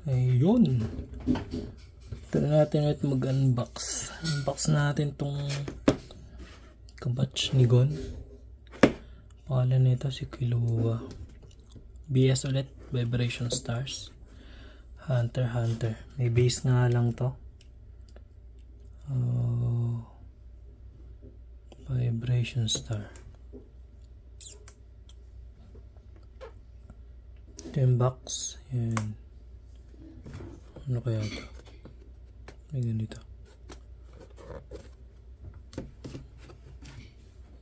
Ayun. Ito na natin ulit mag-unbox. Unbox natin tong kabatch ni Gon. Pangalan nito si Killua. BS ulit. Vibration Stars. Hunter x Hunter. May base nga lang to. Vibration Star. Ito yung box. Yan. Ano kaya ito? May ganito.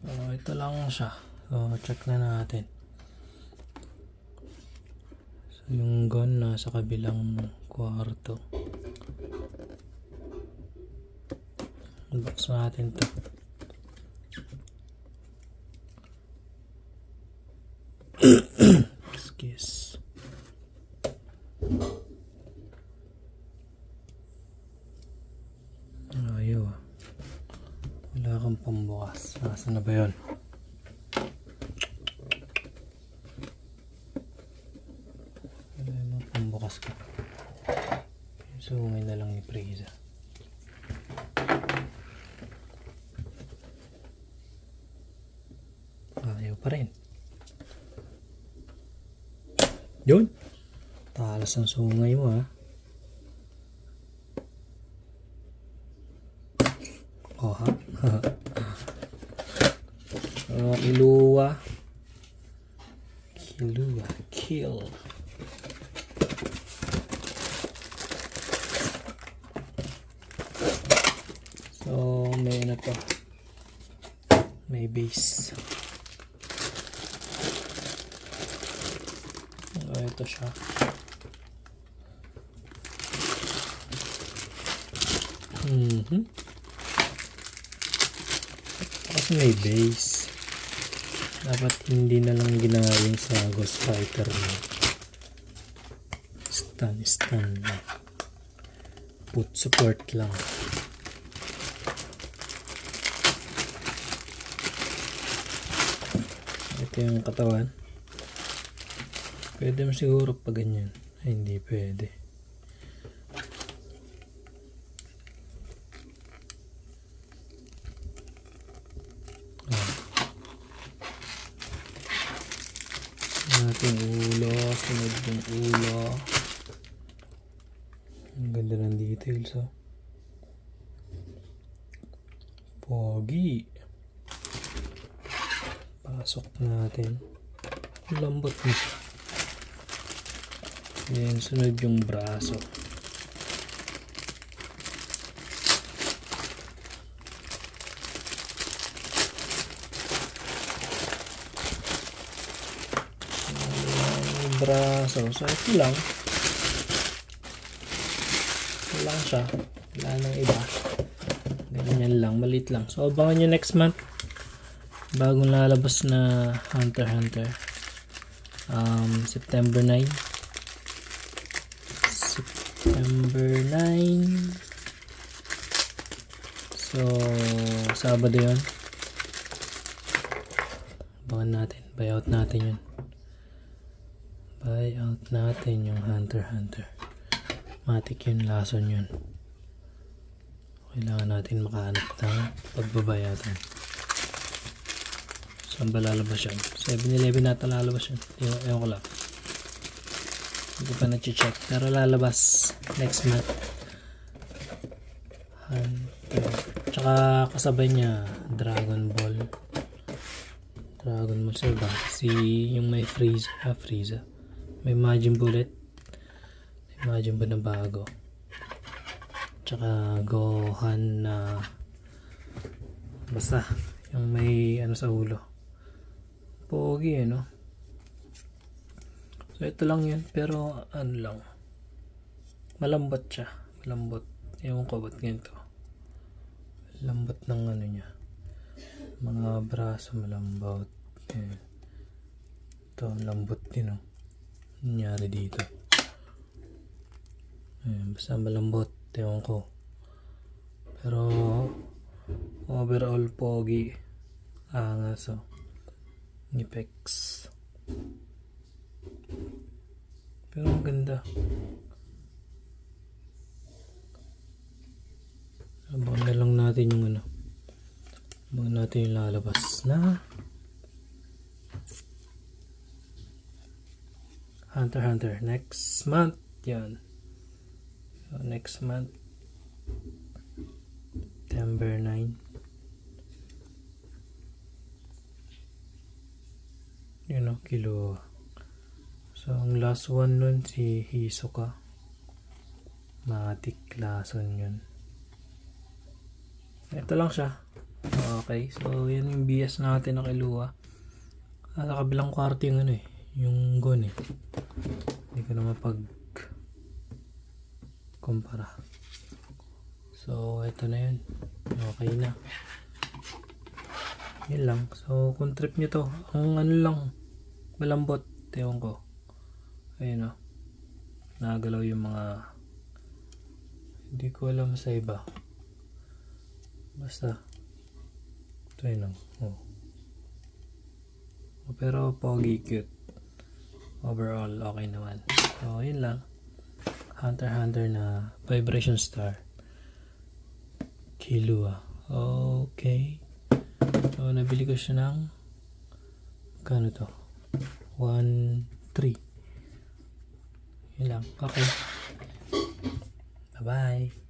Ito lang siya. So, check na natin. So, yung gun nasa kabilang kwarto. Unbox natin ito. Excuse. Ayaw ah. Wala kang pambukas. Nasaan na ba yun? Wala nang pambukas ka. Sungay na lang ni Frieza. Ayaw pa rin. Yun. Talas ang sungay mo ha. Oh ha. Killua. Killua. Kill. So may ano to. May base. Ito siya. Kasi may base. Dapat hindi na lang ginawin sa Ghost Fighter na stun na. Put support lang. Ito yung katawan. Pwede mo siguro pa ganyan. Ay, hindi pwede. Natin ulo. Sunod yung ulo. Ang ganda ng details oh. Pogi. Pasok natin. Lambot niya. Yan, sunod yung braso. Braso. So, ito lang. Ito lang siya. Wala nang iba. Ganyan lang. Maliit lang. So, abangan nyo next month. Bagong lalabas na Hunter x Hunter. September 9. September 9. So, Sabado yun. Abangan natin. Buyout natin yun. Buyout natin yung Hunter x Hunter. Matik yun. Lason yun. Kailangan natin makahanap ng pagbabayatan. Saan ba lalabas yun? 7-11 nata lalabas yun. Ewan ko lang. Hindi pa na-check. Pero lalabas next month. Hunter. Tsaka kasabay niya Dragon Ball. Dragon Ball sa ba? Si yung may Frieza. May Majin Bullet. May Majin Buu na bago. Tsaka Gohan na basta yung may ano sa ulo. Pogi no? So ito lang yun. Pero ano lang. Malambot siya. Malambot. Ewan ko ba't ganito. Lambot ng ano niya. Mga braso malambot. Ayan. Ito lambot din no. Nangyari dito. Ayan, basta malambot. Ewan ko. Pero overall pogi. Angas oh. Apex. Pero ang ganda. natin yung ano. Abangan natin yung lalabas na Hunter x Hunter next month. Yan. So, next month September 9. Yun o, Killua. So, ang last one nun si Hisoka. Matik lason yun. Ito lang siya. Okay, so yan yung BS natin na Killua. Sa kabilang kwarto yung ano eh, yung Gon eh. Hindi ko na mapag kumpara. So ito na yun. Okay na. Yun lang. So kung trip nyo to, ang ano lang, malambot. Ewan ko. Ayun o. Nagalaw yung mga, hindi ko alam sa iba. Basta ito yun lang. Pero pogi, cute. Overall okay naman. So yun lang. Hunter x Hunter na Vibration Star Killua. Okay. So nabili ko siya ng kano to? 1.3. Yun lang. Okay. Bye bye.